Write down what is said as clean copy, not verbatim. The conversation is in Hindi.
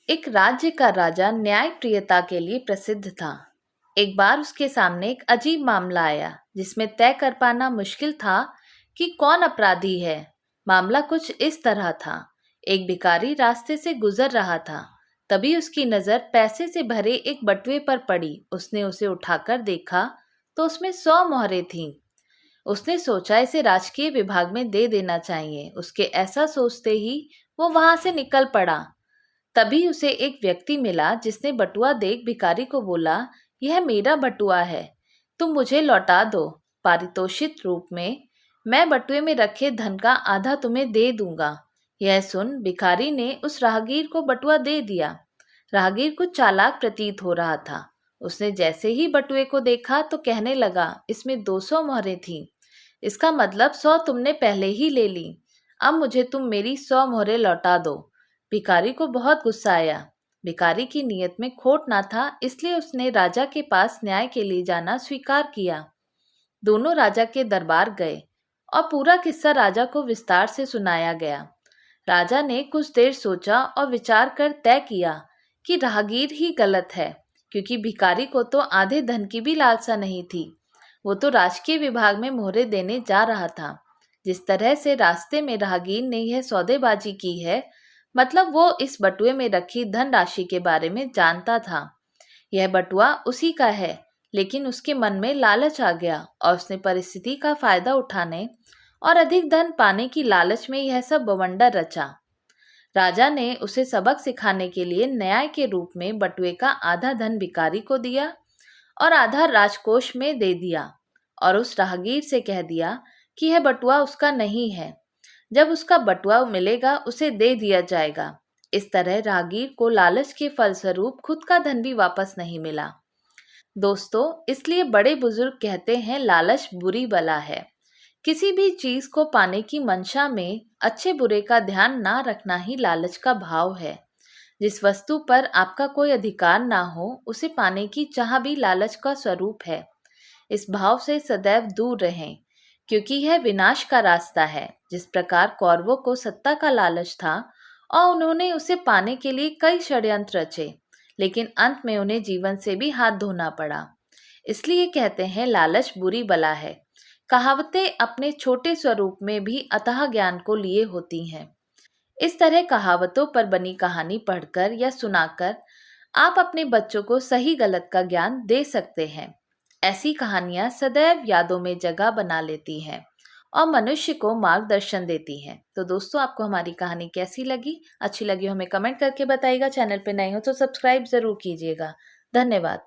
एक राज्य का राजा न्यायप्रियता के लिए प्रसिद्ध था। एक बार उसके सामने एक अजीब मामला आया जिसमें तय कर पाना मुश्किल था कि कौन अपराधी है। मामला कुछ इस तरह था। एक भिखारी रास्ते से गुजर रहा था। तभी उसकी नजर पैसे से भरे एक बटुए पर पड़ी। उसने उसे उठाकर देखा तो उसमें 100 मोहरें थीं। उसने सोचा इसे राजकीय विभाग में दे देना चाहिए। उसके ऐसा सोचते ही वो वहां से निकल पड़ा। तभी उसे एक व्यक्ति मिला जिसने बटुआ देख भिखारी को बोला, यह मेरा बटुआ है, तुम मुझे लौटा दो। पारितोषिक रूप में मैं बटुए में रखे धन का आधा तुम्हें दे दूंगा। यह सुन भिखारी ने उस राहगीर को बटुआ दे दिया। राहगीर कुछ चालाक प्रतीत हो रहा था। उसने जैसे ही बटुए को देखा तो कहने लगा, इसमें 200 मोहरें थीं। इसका मतलब 100 तुमने पहले ही ले ली। अब मुझे तुम मेरी 100 मोहरें लौटा दो। भिखारी को बहुत गुस्सा आया। भिखारी की नीयत में खोट ना था, इसलिए उसने राजा के पास न्याय के लिए जाना स्वीकार किया। दोनों राजा के दरबार गए और पूरा किस्सा राजा को विस्तार से सुनाया गया। राजा ने कुछ देर सोचा और विचार कर तय किया कि राहगीर ही गलत है, क्योंकि भिखारी को तो आधे धन की भी लालसा नहीं थी। वो तो राजकीय विभाग में मोहरें देने जा रहा था। जिस तरह से रास्ते में राहगीर ने यह सौदेबाजी की है, मतलब वो इस बटुए में रखी धनराशि के बारे में जानता था। यह बटुआ उसी का है, लेकिन उसके मन में लालच आ गया और उसने परिस्थिति का फायदा उठाने और अधिक धन पाने की लालच में यह सब बवंडर रचा। राजा ने उसे सबक सिखाने के लिए न्याय के रूप में बटुए का आधा धन भिखारी को दिया और आधा राजकोष में दे दिया, और उस राहगीर से कह दिया कि यह बटुआ उसका नहीं है। जब उसका बटुआ मिलेगा उसे दे दिया जाएगा। इस तरह राहगीर को लालच के फलस्वरूप खुद का धन भी वापस नहीं मिला। दोस्तों, इसलिए बड़े बुजुर्ग कहते हैं लालच बुरी बला है। किसी भी चीज को पाने की मंशा में अच्छे बुरे का ध्यान ना रखना ही लालच का भाव है। जिस वस्तु पर आपका कोई अधिकार ना हो उसे पाने की चाह भी लालच का स्वरूप है। इस भाव से सदैव दूर रहें, क्योंकि यह विनाश का रास्ता है। जिस प्रकार कौरवों को सत्ता का लालच था और उन्होंने उसे पाने के लिए कई षड्यंत्र रचे, लेकिन अंत में उन्हें जीवन से भी हाथ धोना पड़ा। इसलिए कहते हैं लालच बुरी बला है। कहावतें अपने छोटे स्वरूप में भी अथाह ज्ञान को लिए होती हैं। इस तरह कहावतों पर बनी कहानी पढ़कर या सुनाकर आप अपने बच्चों को सही गलत का ज्ञान दे सकते हैं। ऐसी कहानियां सदैव यादों में जगह बना लेती हैं और मनुष्य को मार्गदर्शन देती हैं। तो दोस्तों, आपको हमारी कहानी कैसी लगी? अच्छी लगी हो हमें कमेंट करके बताइएगा। चैनल पे नए हो तो सब्सक्राइब जरूर कीजिएगा। धन्यवाद।